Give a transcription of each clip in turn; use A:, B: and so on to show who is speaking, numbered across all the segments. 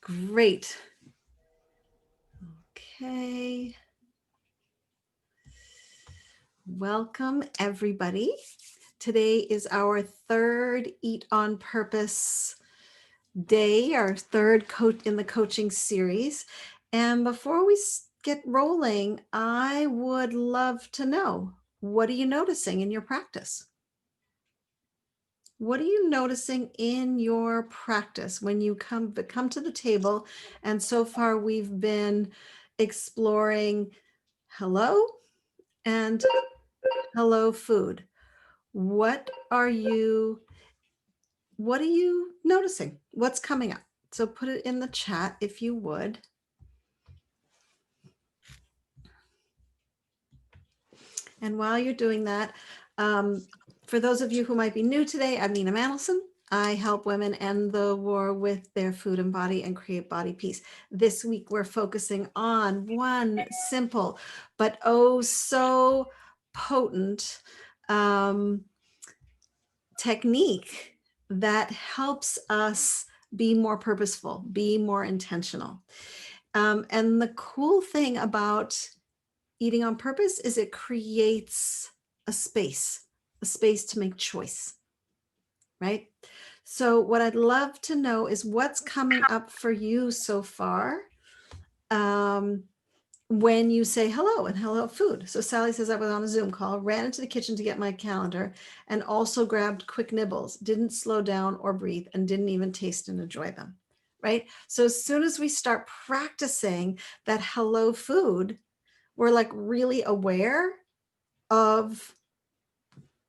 A: Great. Okay. Welcome, everybody. Today is our third Eat on Purpose day, our third in the coaching series. And before we get rolling, I would love to know, what are you noticing in your practice? What are you noticing in your practice when you come to the table? And so far we've been exploring hello and hello food. What are you noticing? What's coming up? So put it in the chat if you would. And while you're doing that, for those of you who might be new today, I'm Nina Mandelson. I help women end the war with their food and body and create body peace. This week, we're focusing on one simple, but oh so potent technique that helps us be more purposeful, be more intentional. And the cool thing about eating on purpose is it creates a space to make choice, right? So what I'd love to know is what's coming up for you so far when you say hello and hello food. So Sally says, I was on a Zoom call, ran into the kitchen to get my calendar, and also grabbed quick nibbles, didn't slow down or breathe, and didn't even taste and enjoy them, right? So as soon as we start practicing that hello food, we're like really aware of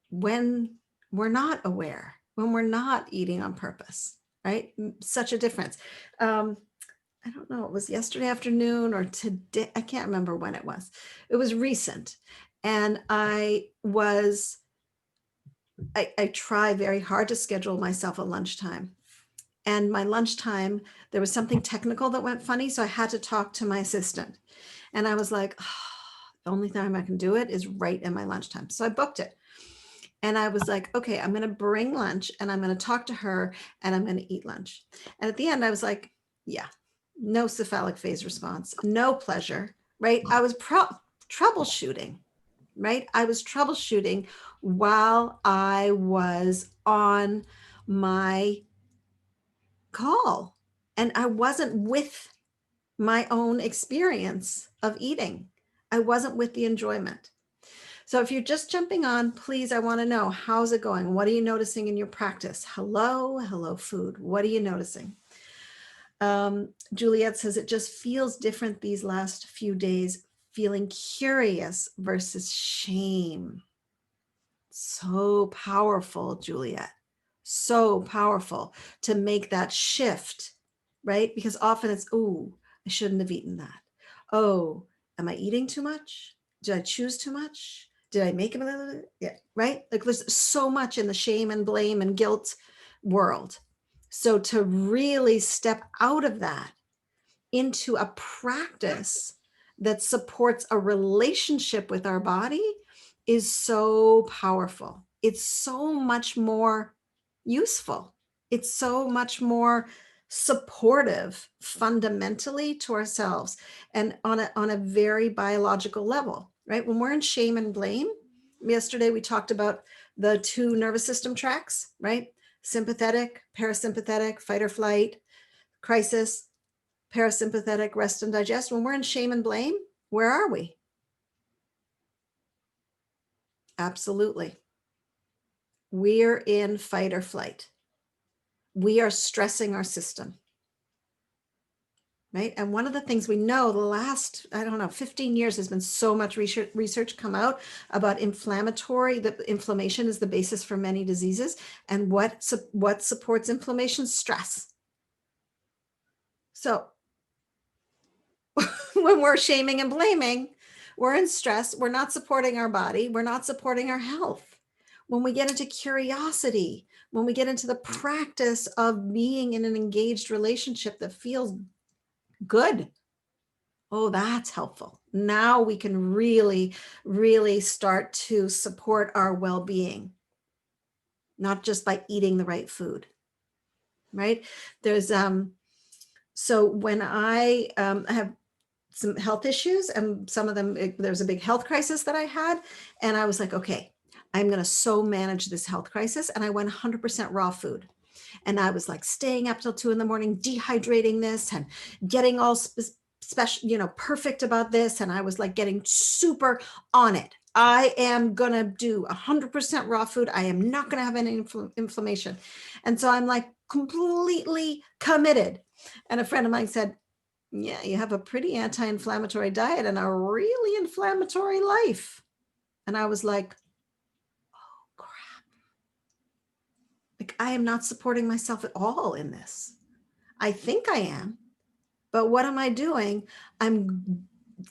A: when we're not aware, when we're not eating on purpose, right? Such a difference. I don't know, it was yesterday afternoon or today. I can't remember when it was. It was recent. And I try very hard to schedule myself a lunchtime. And my lunchtime, there was something technical that went funny. So I had to talk to my assistant. And I was like, oh, the only time I can do it is right in my lunchtime. So I booked it. And I was like, okay, I'm going to bring lunch and I'm going to talk to her and I'm going to eat lunch. And at the end, I was like, yeah, no cephalic phase response, no pleasure, right? I was troubleshooting, right? I was troubleshooting while I was on my call, and I wasn't with my own experience of eating. I wasn't with the enjoyment. So if you're just jumping on, please, I want to know, how's it going? What are you noticing in your practice? Hello food. What are you noticing? Juliet says it just feels different these last few days, feeling curious versus shame. So powerful, Juliet. So powerful to make that shift, right? Because often it's, oh, I shouldn't have eaten that. Oh, am I eating too much? Did I choose too much? Did I make it? Yeah, right? Like there's so much in the shame and blame and guilt world. So to really step out of that into a practice that supports a relationship with our body is so powerful. It's so much more useful. It's so much more supportive fundamentally to ourselves and on a very biological level, right? When we're in shame and blame, yesterday we talked about the two nervous system tracks, right? Sympathetic, parasympathetic, fight or flight, crisis, parasympathetic, rest and digest. When we're in shame and blame, where are we? Absolutely. We're in fight or flight. We are stressing our system, right? And one of the things we know the last, 15 years has been so much research come out about that inflammation is the basis for many diseases. And what supports inflammation? Stress. So when we're shaming and blaming, we're in stress, we're not supporting our body, we're not supporting our health. When we get into curiosity, when we get into the practice of being in an engaged relationship that feels good, oh, that's helpful. Now we can really, really start to support our well-being, not just by eating the right food, right? There's So when I have some health issues, and some of them, there was a big health crisis that I had, and I was like, okay, I'm going to so manage this health crisis. And I went 100% raw food. And I was like staying up till 2 a.m, dehydrating this and getting all special, perfect about this. And I was like getting super on it. I am going to do 100% raw food. I am not going to have any inflammation. And so I'm like completely committed. And a friend of mine said, yeah, you have a pretty anti-inflammatory diet and a really inflammatory life. And I was like, oh, crap. Like, I am not supporting myself at all in this. I think I am, but what am I doing? I'm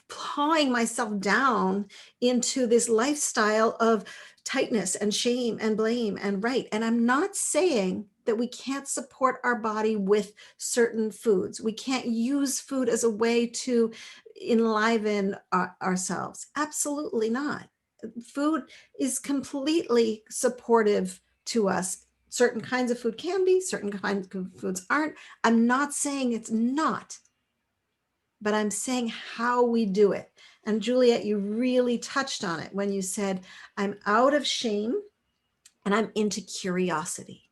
A: clawing myself down into this lifestyle of tightness and shame and blame and right. And I'm not saying that we can't support our body with certain foods. We can't use food as a way to enliven ourselves. Absolutely not. Food is completely supportive to us. Certain kinds of food can be, certain kinds of foods aren't. I'm not saying it's not, but I'm saying how we do it. And Juliet, you really touched on it when you said, I'm out of shame and I'm into curiosity,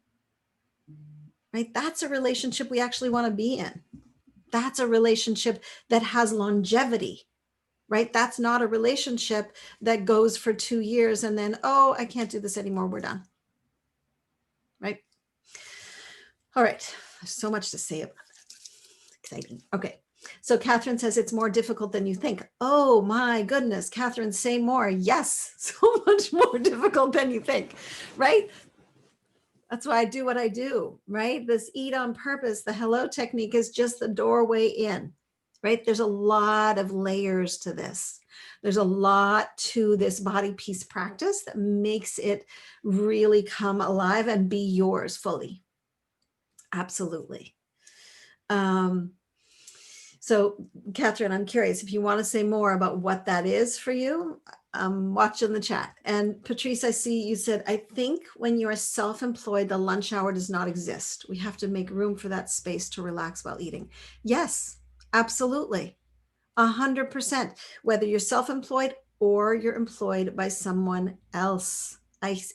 A: right? That's a relationship we actually want to be in. That's a relationship that has longevity, right? That's not a relationship that goes for 2 years and then, oh, I can't do this anymore, we're done, right? All right, there's so much to say about that. Exciting. Okay. So Catherine says it's more difficult than you think. Oh my goodness, Catherine, say more. Yes, so much more difficult than you think, right? That's why I do what I do, right? This eat on purpose, the hello technique is just the doorway in, right? There's a lot of layers to this. There's a lot to this body peace practice that makes it really come alive and be yours fully. Absolutely. So Catherine, I'm curious if you want to say more about what that is for you. Watch in the chat. And Patrice, I see you said, I think when you are self-employed, the lunch hour does not exist. We have to make room for that space to relax while eating. Yes, absolutely. 100%, whether you're self-employed or you're employed by someone else.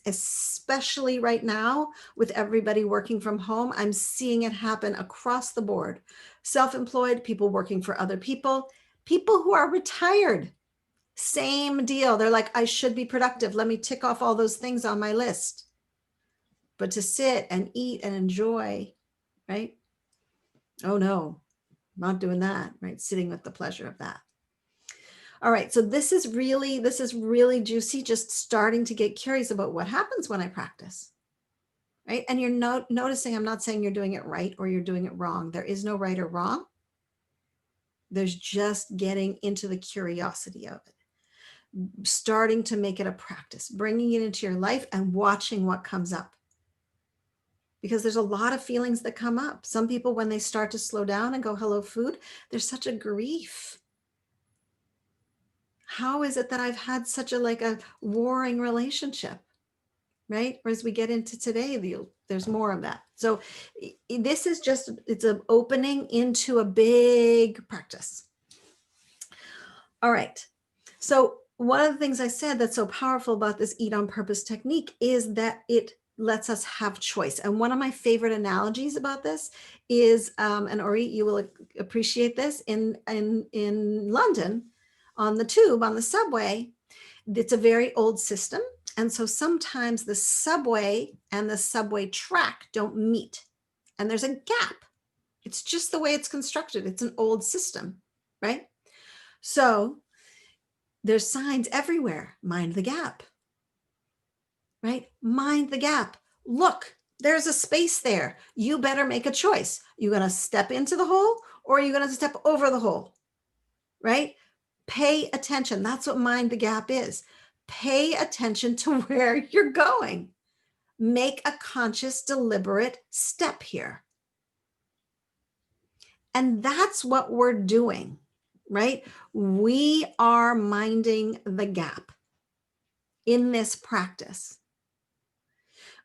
A: Especially right now with everybody working from home, I'm seeing it happen across the board. Self-employed, people working for other people who are retired, same deal. They're like, I should be productive. Let me tick off all those things on my list. But to sit and eat and enjoy, right? Oh no, not doing that, right? Sitting with the pleasure of that. All right, so this is really juicy, just starting to get curious about what happens when I practice, right? And you're noticing, I'm not saying you're doing it right or you're doing it wrong. There is no right or wrong. There's just getting into the curiosity of it, starting to make it a practice, bringing it into your life and watching what comes up. Because there's a lot of feelings that come up. Some people, when they start to slow down and go, hello, food, there's such a grief. How is it that I've had such a warring relationship, right? Or as we get into today, there's more of that. So this is just, it's an opening into a big practice. All right. So one of the things I said that's so powerful about this eat on purpose technique is that it lets us have choice. And one of my favorite analogies about this is, and Ori, you will appreciate this, in London, on the tube, on the subway, it's a very old system. And so sometimes the subway and the subway track don't meet and there's a gap. It's just the way it's constructed. It's an old system, right? So there's signs everywhere. Mind the gap, right? Mind the gap. Look, there's a space there. You better make a choice. You're going to step into the hole or are you going to step over the hole, right? Pay attention. That's what mind the gap is. Pay attention to where you're going. Make a conscious, deliberate step here. And that's what we're doing, right? We are minding the gap in this practice.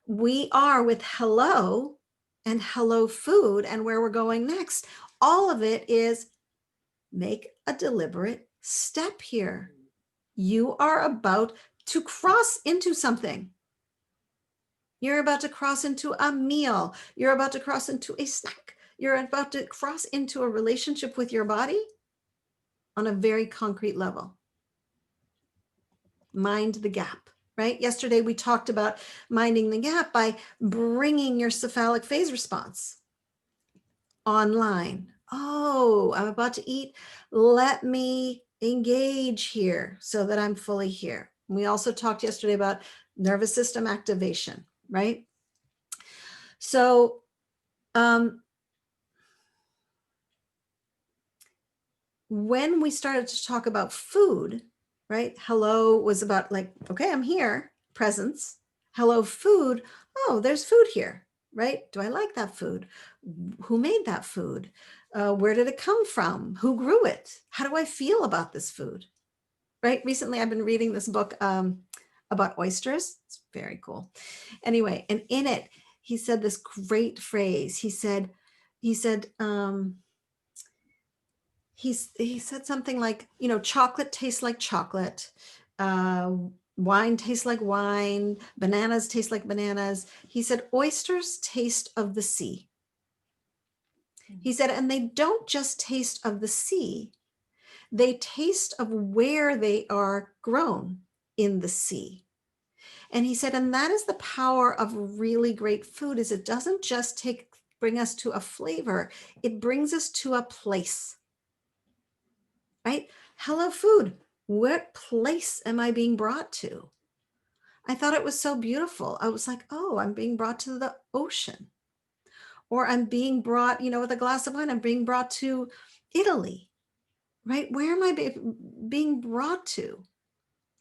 A: We are with hello and hello food and where we're going next, All of it is make a deliberate step here. You are about to cross into something. You're about to cross into a meal. You're about to cross into a snack. You're about to cross into a relationship with your body on a very concrete level. Mind the gap, right? Yesterday, we talked about minding the gap by bringing your cephalic phase response online. Oh, I'm about to eat. Let me engage here so that I'm fully here. We also talked yesterday about nervous system activation, right? So, when we started to talk about food, right? Hello was about like, okay, I'm here, presence. Hello, food. Oh, there's food here, right? Do I like that food? Who made that food? Where did it come from? Who grew it? How do I feel about this food? Right? Recently, I've been reading this book about oysters. It's very cool. Anyway, and in it, he said this great phrase. He said, he said something like, chocolate tastes like chocolate, wine tastes like wine, bananas taste like bananas. He said oysters taste of the sea. He said, and they don't just taste of the sea, they taste of where they are grown in the sea. And he said, and that is the power of really great food, is it doesn't just bring us to a flavor, it brings us to a place. Right? Hello, food. What place am I being brought to? I thought it was so beautiful. I was like, oh, I'm being brought to the ocean. Or I'm being brought, with a glass of wine, I'm being brought to Italy. Right? Where am I being brought to?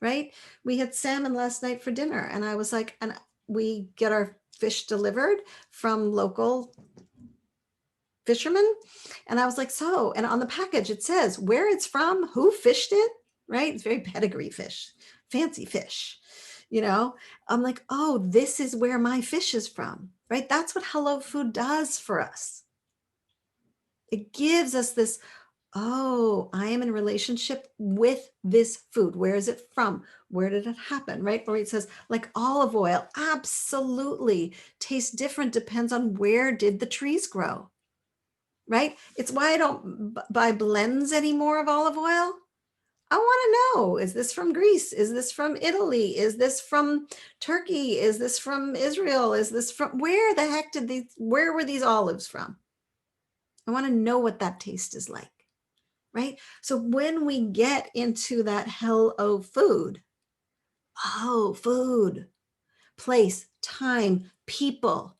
A: Right? We had salmon last night for dinner. And I was like, and we get our fish delivered from local fishermen. And I was like, so, and on the package, it says where it's from, who fished it, right? It's very pedigree fish, fancy fish, I'm like, oh, this is where my fish is from, right? That's what Hello Food does for us. It gives us this, oh, I am in relationship with this food. Where is it from? Where did it happen, right? Or it says like olive oil, absolutely tastes different, depends on where did the trees grow. Right? It's why I don't buy blends anymore of olive oil. I want to know, is this from Greece? Is this from Italy? Is this from Turkey? Is this from Israel? Is this from, where the heck where were these olives from? I want to know what that taste is like, right? So when we get into that hello food, food, place, time, people,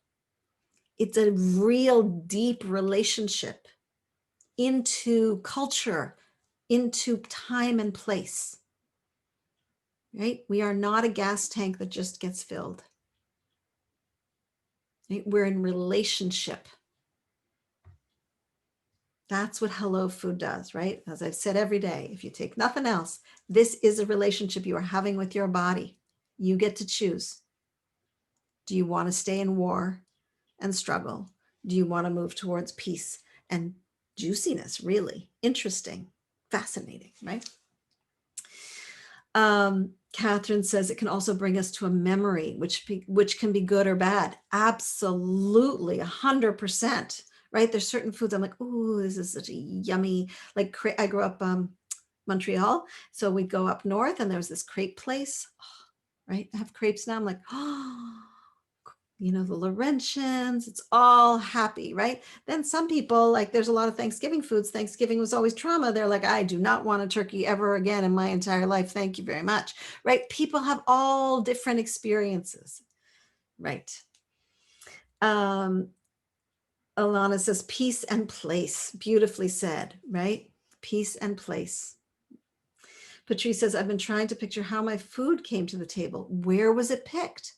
A: it's a real deep relationship into culture, into time and place, right? We are not a gas tank that just gets filled. Right? We're in relationship. That's what Hello Food does, right? As I've said every day, if you take nothing else, this is a relationship you are having with your body. You get to choose. Do you want to stay in war and struggle? Do you want to move towards peace and juiciness? Really interesting, fascinating, right? Catherine says it can also bring us to a memory, which can be good or bad. Absolutely, 100%. Right? There's certain foods I'm like, oh, this is such a yummy. Like I grew up Montreal, so we'd go up north, and there was this crepe place. Right? I have crepes now. I'm like, oh. The Laurentians, it's all happy, right? Then some people, like there's a lot of Thanksgiving foods. Thanksgiving was always trauma. They're like, I do not want a turkey ever again in my entire life. Thank you very much, right? People have all different experiences, right? Alana says peace and place. Beautifully said, right? Peace and place. Patrice says, I've been trying to picture how my food came to the table. Where was it picked?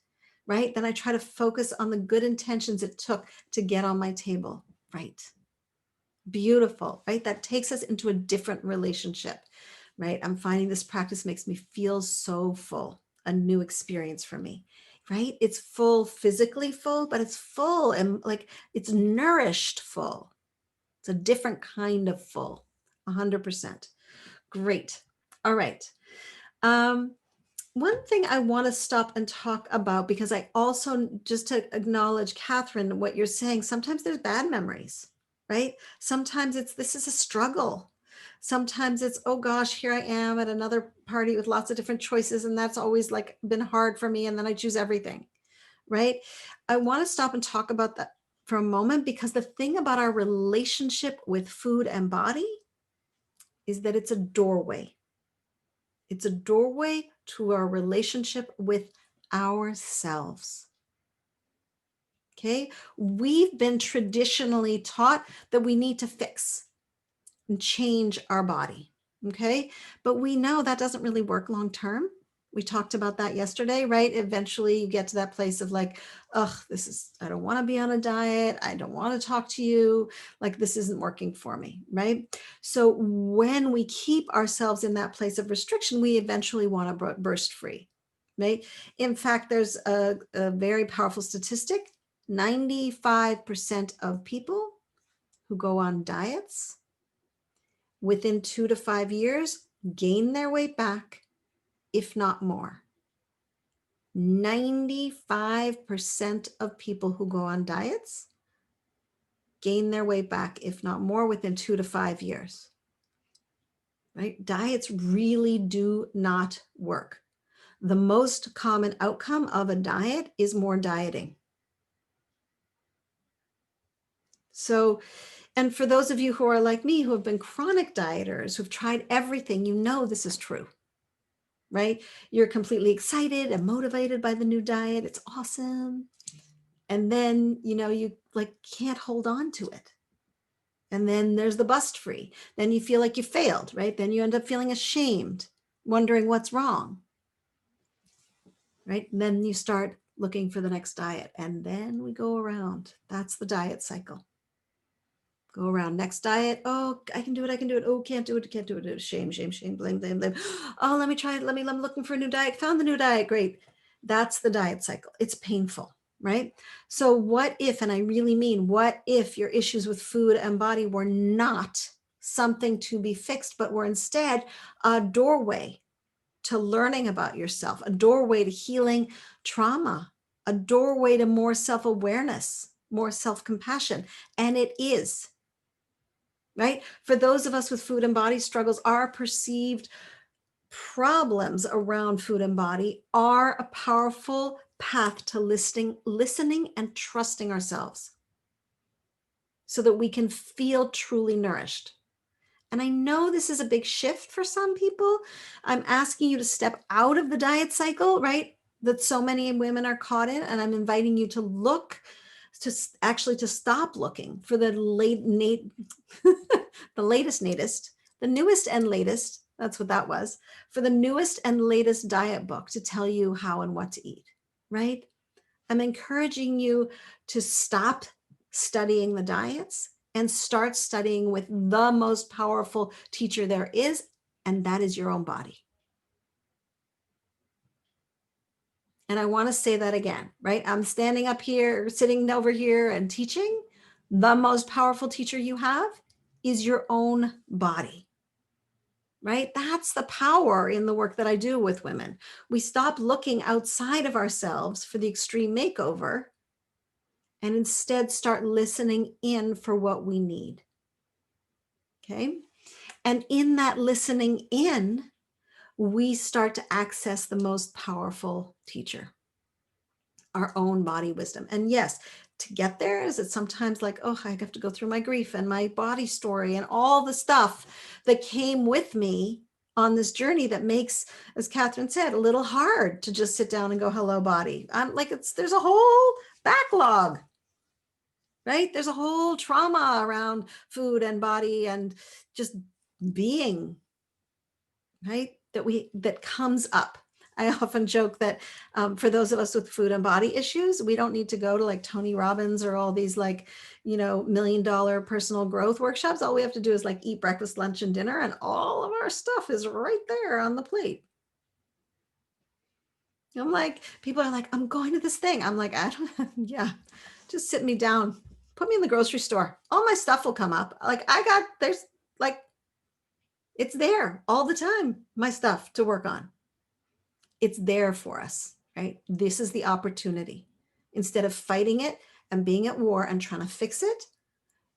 A: Right? Then I try to focus on the good intentions it took to get on my table. Right? Beautiful, right? That takes us into a different relationship, right? I'm finding this practice makes me feel so full, a new experience for me, right? It's full, physically full, but it's full and like it's nourished full, It's a different kind of full, 100%. Great. All right. One thing I want to stop and talk about, because I also, just to acknowledge, Catherine, what you're saying, sometimes there's bad memories, right? Sometimes this is a struggle. Sometimes it's, oh gosh, here I am at another party with lots of different choices, and that's always like been hard for me, and then I choose everything, right? I want to stop and talk about that for a moment, because the thing about our relationship with food and body is that it's a doorway. It's a doorway to our relationship with ourselves. Okay? We've been traditionally taught that we need to fix and change our body. Okay? But we know that doesn't really work long term. We talked about that yesterday, right? Eventually you get to that place of like, ugh, I don't want to be on a diet. I don't want to talk to you. Like, this isn't working for me, right? So when we keep ourselves in that place of restriction, we eventually want to burst free, right? In fact, there's a very powerful statistic. 95% of people who go on diets within 2 to 5 years gain their weight back, if not more. 95% of people who go on diets gain their weight back, if not more, within 2 to 5 years. Right? Diets really do not work. The most common outcome of a diet is more dieting. So, and for those of you who are like me, who have been chronic dieters, who've tried everything, you know this is true. Right? You're completely excited and motivated by the new diet. It's awesome. And then, you like can't hold on to it. And then there's the bust free. Then you feel like you failed, right? Then you end up feeling ashamed, wondering what's wrong, right? And then you start looking for the next diet. And then we go around. That's the diet cycle. Go around. Next diet. Oh, I can do it. I can do it. Oh, can't do it. Can't do it. Shame, shame, shame, blame, blame, blame. Oh, let me try it. I'm looking for a new diet. Found the new diet. Great. That's the diet cycle. It's painful, right? So what if, and I really mean, what if your issues with food and body were not something to be fixed, but were instead a doorway to learning about yourself, a doorway to healing trauma, a doorway to more self-awareness, more self-compassion? And it is. Right? For those of us with food and body struggles, our perceived problems around food and body are a powerful path to listening and trusting ourselves so that we can feel truly nourished. And I know this is a big shift for some people. I'm asking you to step out of the diet cycle, right? That so many women are caught in. And I'm inviting you to look, to stop looking for the the newest and latest, that's what that was, for the newest and latest diet book to tell you how and what to eat, right? I'm encouraging you to stop studying the diets and start studying with the most powerful teacher there is, and that is your own body. And I want to say that again, right? I'm standing up here, sitting over here and teaching. The most powerful teacher you have is your own body, right? That's the power in the work that I do with women. We stop looking outside of ourselves for the extreme makeover and instead start listening in for what we need. Okay. And in that listening in, we start to access the most powerful teacher, our own body wisdom. And yes, to get there, is it sometimes like, oh, I have to go through my grief and my body story and all the stuff that came with me on this journey that makes, as Catherine said, a little hard to just sit down and go, hello, body. I'm like, there's a whole backlog, right? There's a whole trauma around food and body and just being, right? That comes up. I often joke that for those of us with food and body issues, we don't need to go to like Tony Robbins or all these like, $1 million personal growth workshops. All we have to do is like eat breakfast, lunch, and dinner, and all of our stuff is right there on the plate. I'm like, people are like, I'm going to this thing. I'm like, yeah, just sit me down, put me in the grocery store. All my stuff will come up. Like there's like, it's there all the time, my stuff to work on. It's there for us, right? This is the opportunity. Instead of fighting it and being at war and trying to fix it,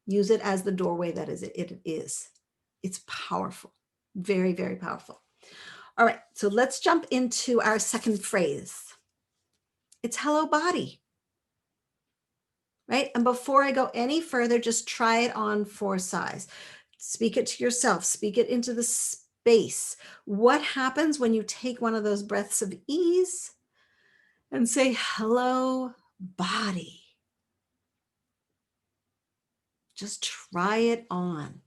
A: use it as the doorway that it is. It's powerful, very, very powerful. All right, so let's jump into our second phrase. It's hello, body. Right? And before I go any further, just try it on for size. Speak it to yourself, speak it into the space. What happens when you take one of those breaths of ease and say, hello, body? Just try it on.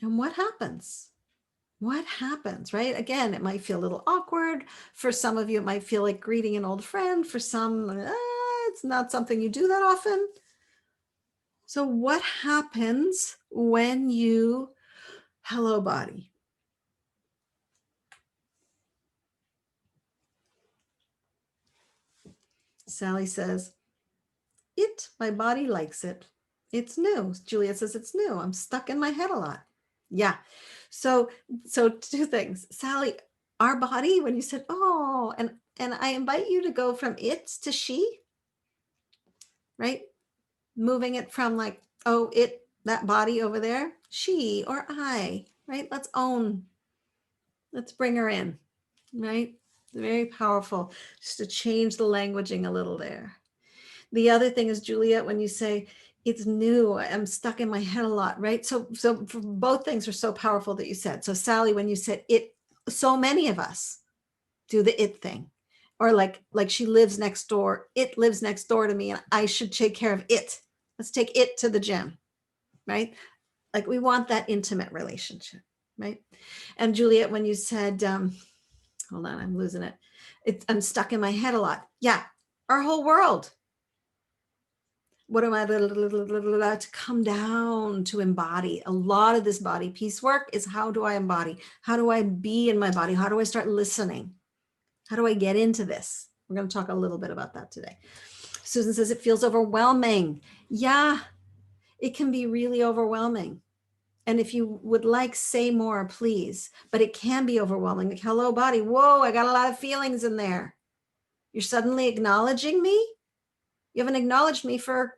A: And what happens? What happens, right? Again, it might feel a little awkward. For some of you, it might feel like greeting an old friend. For some, it's not something you do that often. So what happens when you, hello, body? Sally says, my body likes it. It's new. Juliet says it's new. I'm stuck in my head a lot. Yeah. So two things. Sally, our body, when you said, oh, and I invite you to go from it to she, right? Moving it from like, oh, that body over there, she or I, right? Let's bring her in, right? Very powerful, just to change the languaging a little there. The other thing is, Juliet, when you say it's new, I'm stuck in my head a lot, right? So both things are so powerful that you said. So Sally, when you said it, so many of us do the it thing, or like she lives next door. It lives next door to me and I should take care of it. Let's take it to the gym, right? Like we want that intimate relationship, right? And Juliet, when you said, hold on, I'm losing it. I'm stuck in my head a lot. Yeah, our whole world. What am I to come down to embody? A lot of this body peace work is, how do I embody? How do I be in my body? How do I start listening? How do I get into this? We're going to talk a little bit about that today. Susan says it feels overwhelming. Yeah, it can be really overwhelming. And if you would like, say more, please. But it can be overwhelming. Like, hello, body. Whoa, I got a lot of feelings in there. You're suddenly acknowledging me? You haven't acknowledged me for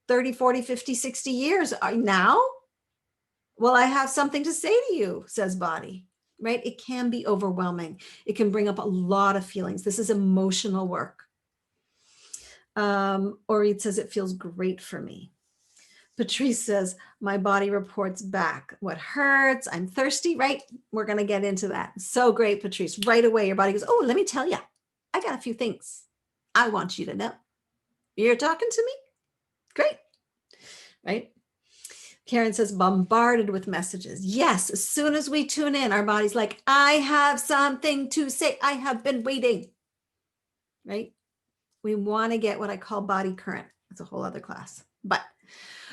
A: 30, 40, 50, 60 years. Now? Well, I have something to say to you, says body, right? It can be overwhelming. It can bring up a lot of feelings. This is emotional work. Orit says it feels great for me. Patrice says, my body reports back what hurts. I'm thirsty, right? We're going to get into that. So great, Patrice. Right away, your body goes, oh, let me tell you, I got a few things I want you to know. You're talking to me? Great, right? Karen says, bombarded with messages. Yes, as soon as we tune in, our body's like, I have something to say. I have been waiting, right? We want to get what I call body current. That's a whole other class. But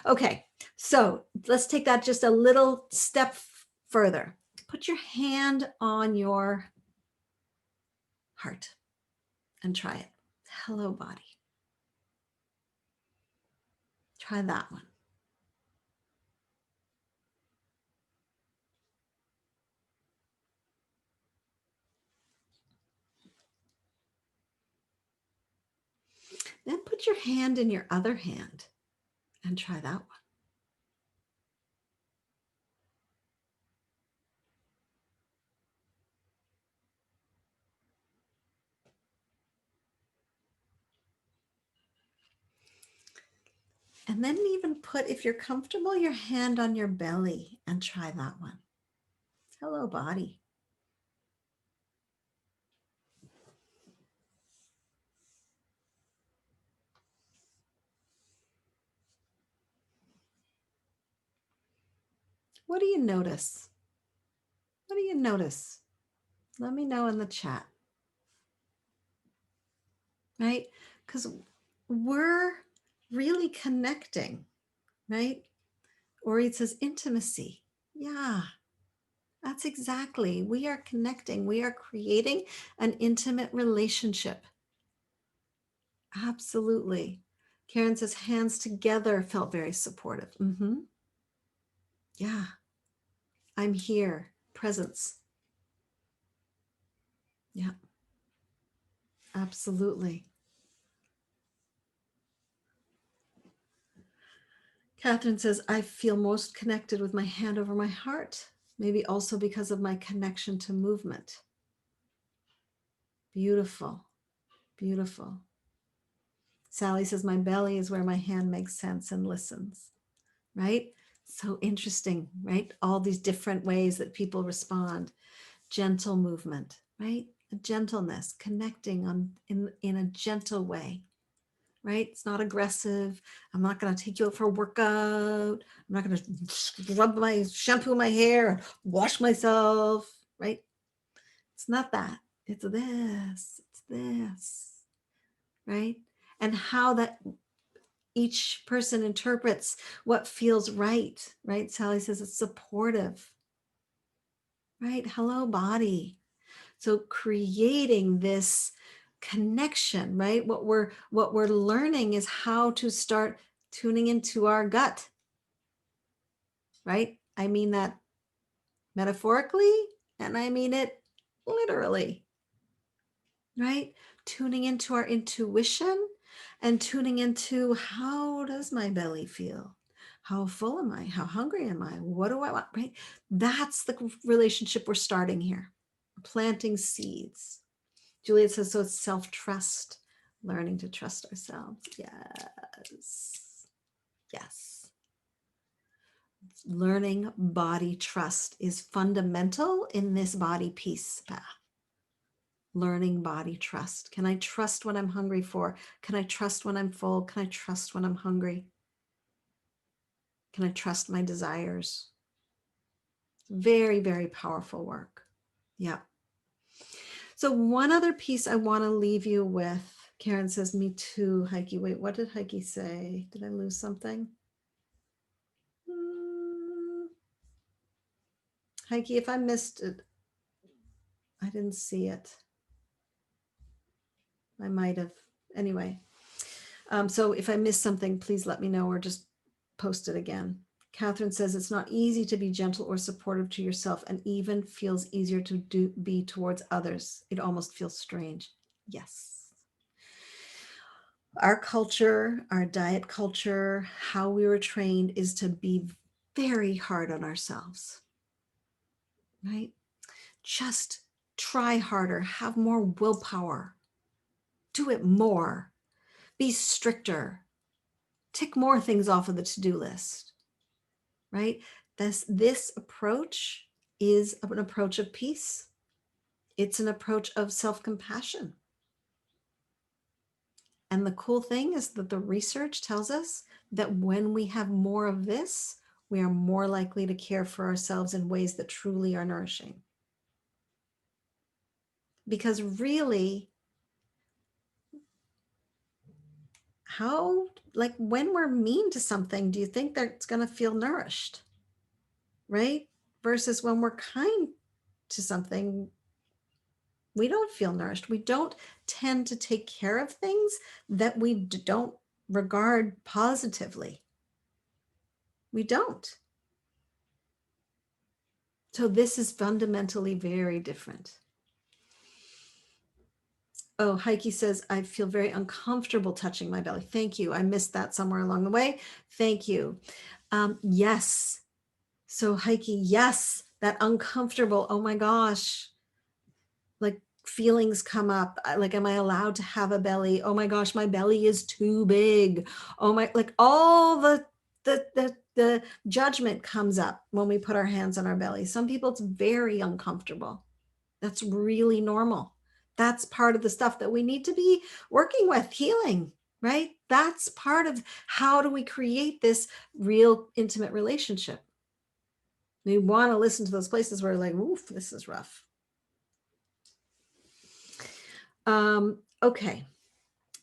A: okay, so let's take that just a little step further. Put your hand on your heart and try it. Hello, body. Try that one. Then put your hand in your other hand and try that one. And then even put, if you're comfortable, your hand on your belly and try that one. Hello, body. What do you notice? What do you notice? Let me know in the chat. Right? Because we're really connecting, right? Or it says intimacy. Yeah. That's exactly. We are connecting. We are creating an intimate relationship. Absolutely. Karen says hands together felt very supportive. Yeah. I'm here. Presence. Yeah, absolutely. Catherine says, I feel most connected with my hand over my heart, maybe also because of my connection to movement. Beautiful, beautiful. Sally says, my belly is where my hand makes sense and listens, right? So interesting, right? All these different ways that people respond. Gentle movement, right? A gentleness, connecting in a gentle way, right? It's not aggressive. I'm not going to take you out for a workout. I'm not going to shampoo my hair and wash myself, right? It's not that. It's this, right? And how that each person interprets what feels right, right? Sally says it's supportive, right? Hello, body. So creating this connection, right? What we're learning is how to start tuning into our gut, right? I mean that metaphorically, and I mean it literally, right? Tuning into our intuition and tuning into, how does my belly feel? How full am I? How hungry am I? What do I want? Right? That's the relationship we're starting here. Planting seeds. Juliet says, so it's self-trust, learning to trust ourselves. Yes. Yes. Learning body trust is fundamental in this body peace path. Learning body trust. Can I trust what I'm hungry for? Can I trust when I'm full? Can I trust when I'm hungry? Can I trust my desires? Very, very powerful work. Yeah. So one other piece I want to leave you with. Karen says, me too, Heike. Wait, what did Heike say? Did I lose something? Heike, if I missed it, I didn't see it. I might have. Anyway, so if I missed something, please let me know or just post it again. Catherine says, it's not easy to be gentle or supportive to yourself, and even feels easier to be towards others. It almost feels strange. Yes. Our culture, our diet culture, how we were trained is to be very hard on ourselves, right? Just try harder, have more willpower, do it more, be stricter, tick more things off of the to-do list, right? This approach is an approach of peace. It's an approach of self-compassion. And the cool thing is that the research tells us that when we have more of this, we are more likely to care for ourselves in ways that truly are nourishing. Because really, how, like when we're mean to something, do you think that it's going to feel nourished? Right? Versus when we're kind to something, we don't feel nourished. We don't tend to take care of things that we don't regard positively. We don't. So this is fundamentally very different. Oh, Heike says, I feel very uncomfortable touching my belly. Thank you. I missed that somewhere along the way. Thank you. Yes. So Heike, yes, that uncomfortable, oh my gosh, like feelings come up. Like, am I allowed to have a belly? Oh my gosh, my belly is too big. Oh my, like all the judgment comes up when we put our hands on our belly. Some people, it's very uncomfortable. That's really normal. That's part of the stuff that we need to be working with, healing, right? That's part of how do we create this real intimate relationship. We want to listen to those places where like, oof, this is rough. Okay.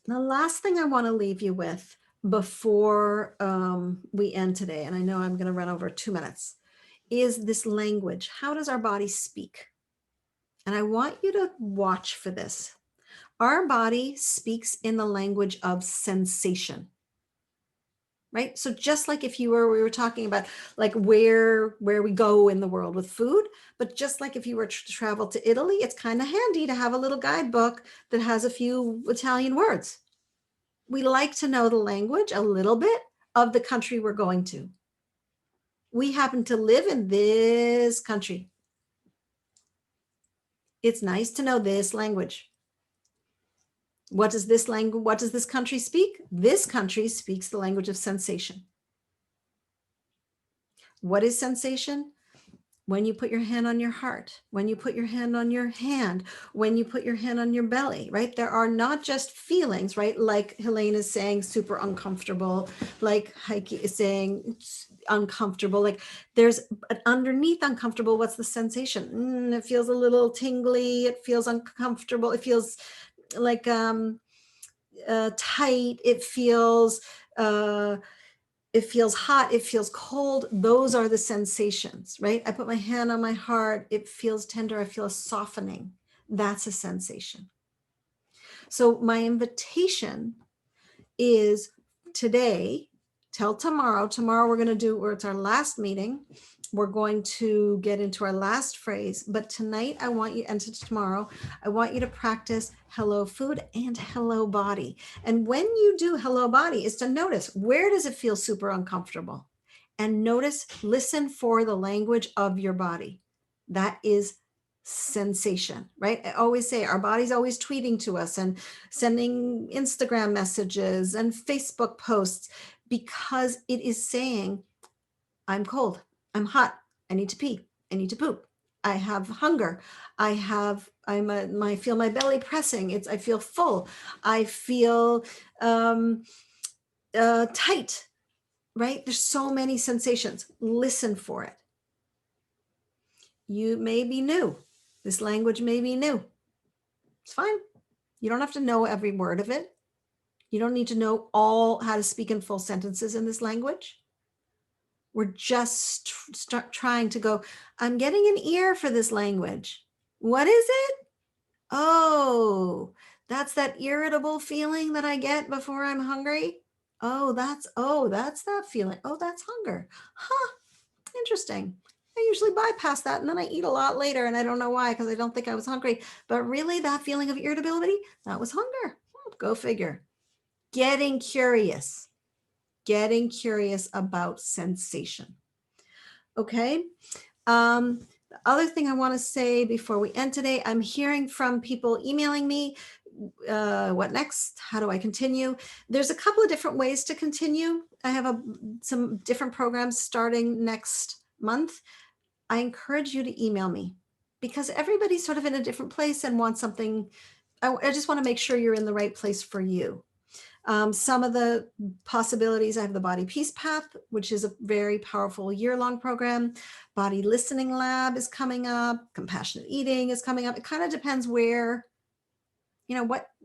A: The last thing I want to leave you with before we end today, and I know I'm going to run over 2 minutes, is this language. How does our body speak? And I want you to watch for this. Our body speaks in the language of sensation, right? So just like if we were talking about like where we go in the world with food, but just like if you were to travel to Italy, it's kind of handy to have a little guidebook that has a few Italian words. We like to know the language a little bit of the country we're going to. We happen to live in this country. It's nice to know this language. What does this country speak? This country speaks the language of sensation. What is sensation? When you put your hand on your heart, when you put your hand on your hand, when you put your hand on your belly, right? There are not just feelings, right? Like Helene is saying, super uncomfortable, like Heike is saying, uncomfortable. Like there's underneath uncomfortable, what's the sensation? It feels a little tingly. It feels uncomfortable. It feels like tight. It feels hot, it feels cold. Those are the sensations, right? I put my hand on my heart, it feels tender, I feel a softening. That's a sensation. So my invitation is today till tomorrow. Tomorrow we're going to do, or it's our last meeting. We're going to get into our last phrase, but tonight I want you, and tomorrow, I want you to practice hello food and hello body. And when you do hello body is to notice, where does it feel super uncomfortable? And notice, listen for the language of your body. That is sensation, right? I always say our body's always tweeting to us and sending Instagram messages and Facebook posts because it is saying, I'm cold, I'm hot, I need to pee, I need to poop, I have hunger, I feel my belly pressing, I feel full, I feel tight, right? There's so many sensations. Listen for it. You may be new. This language may be new. It's fine. You don't have to know every word of it. You don't need to know how to speak in full sentences in this language. We're just trying to go, I'm getting an ear for this language. What is it? Oh, that's that irritable feeling that I get before I'm hungry. Oh, that's that feeling. Oh, that's hunger. Huh, interesting. I usually bypass that and then I eat a lot later and I don't know why, because I don't think I was hungry. But really that feeling of irritability, that was hunger. Go figure. Getting curious about sensation. Okay. The other thing I want to say before we end today, I'm hearing from people emailing me, what next? How do I continue? There's a couple of different ways to continue. I have some different programs starting next month. I encourage you to email me because everybody's sort of in a different place and wants something. I just want to make sure you're in the right place for you. Some of the possibilities, I have the Body Peace Path, which is a very powerful year-long program. Body Listening Lab is coming up. Compassionate Eating is coming up. It kind of depends where,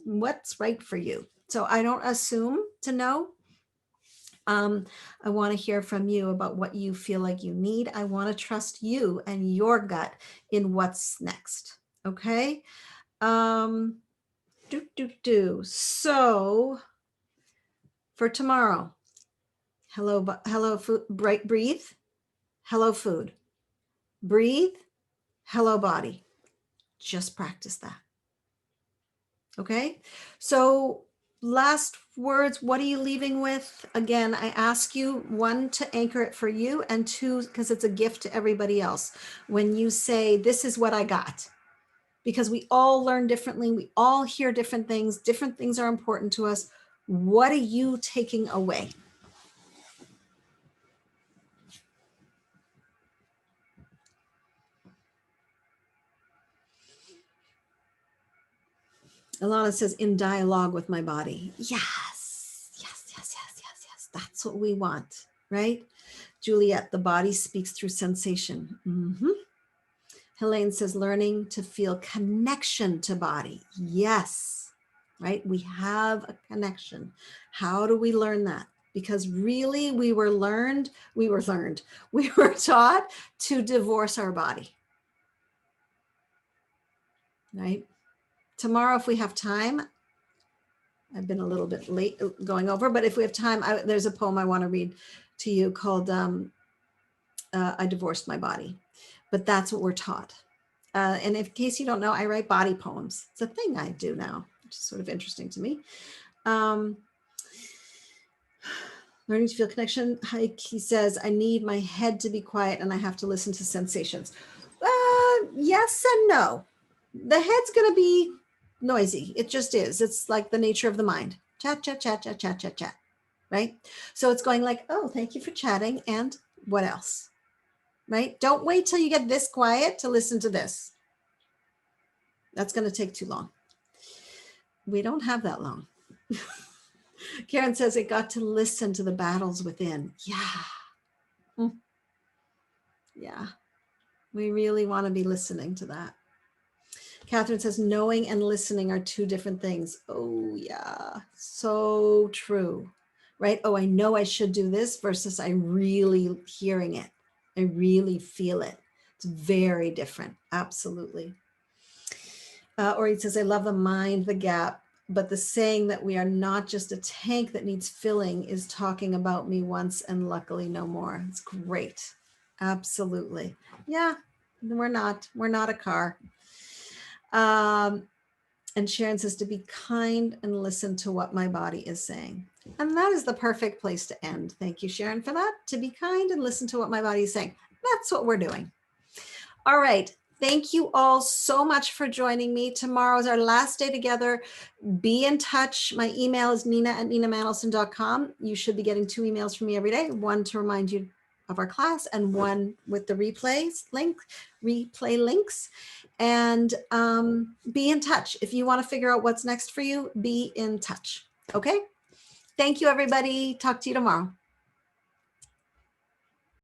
A: what's right for you. So I don't assume to know. I want to hear from you about what you feel like you need. I want to trust you and your gut in what's next. Okay. So for tomorrow, hello food, breathe, hello food, breathe, hello body. Just practice that. Okay. So last words, what are you leaving with? Again, I ask you, 1, to anchor it for you, and 2, because it's a gift to everybody else. When you say, this is what I got, because we all learn differently. We all hear different things. Different things are important to us. What are you taking away? Alana says, in dialogue with my body. Yes. That's what we want, right? Juliet, the body speaks through sensation. Mm-hmm. Helene says, learning to feel connection to body. Yes, right? We have a connection. How do we learn that? because really we were taught to divorce our body, right? Tomorrow, if we have time, I've been a little bit late going over, but if we have time, there's a poem I want to read to you called I Divorced My Body. But that's what we're taught. And in case you don't know, I write body poems. It's a thing I do now, which is sort of interesting to me. Learning to feel connection. He says, I need my head to be quiet and I have to listen to sensations. Yes and no. The head's going to be noisy. It just is. It's like the nature of the mind. Chat, chat, chat, chat, chat, chat, chat. Right? So it's going like, oh, thank you for chatting. And what else? Right? Don't wait till you get this quiet to listen to this. That's going to take too long. We don't have that long. Karen says, it got to listen to the battles within. Yeah. Yeah. We really want to be listening to that. Catherine says, knowing and listening are two different things. Oh, yeah. So true. Right? Oh, I know I should do this versus I really hearing it. I really feel it. It's very different. Absolutely. Or he says, I love the mind, the gap, but the saying that we are not just a tank that needs filling is talking about me once and luckily no more. It's great. Absolutely. Yeah, we're not a car. And Sharon says to be kind and listen to what my body is saying. And that is the perfect place to end. Thank you, Sharon, for that. To be kind and listen to what my body is saying. That's what we're doing. All right. Thank you all so much for joining me. Tomorrow is our last day together. Be in touch. My email is nina@ninamandelson.com. You should be getting 2 emails from me every day. One to remind you of our class and one with the replay links. And be in touch. If you want to figure out what's next for you, be in touch. Okay. Thank you, everybody. Talk to you tomorrow.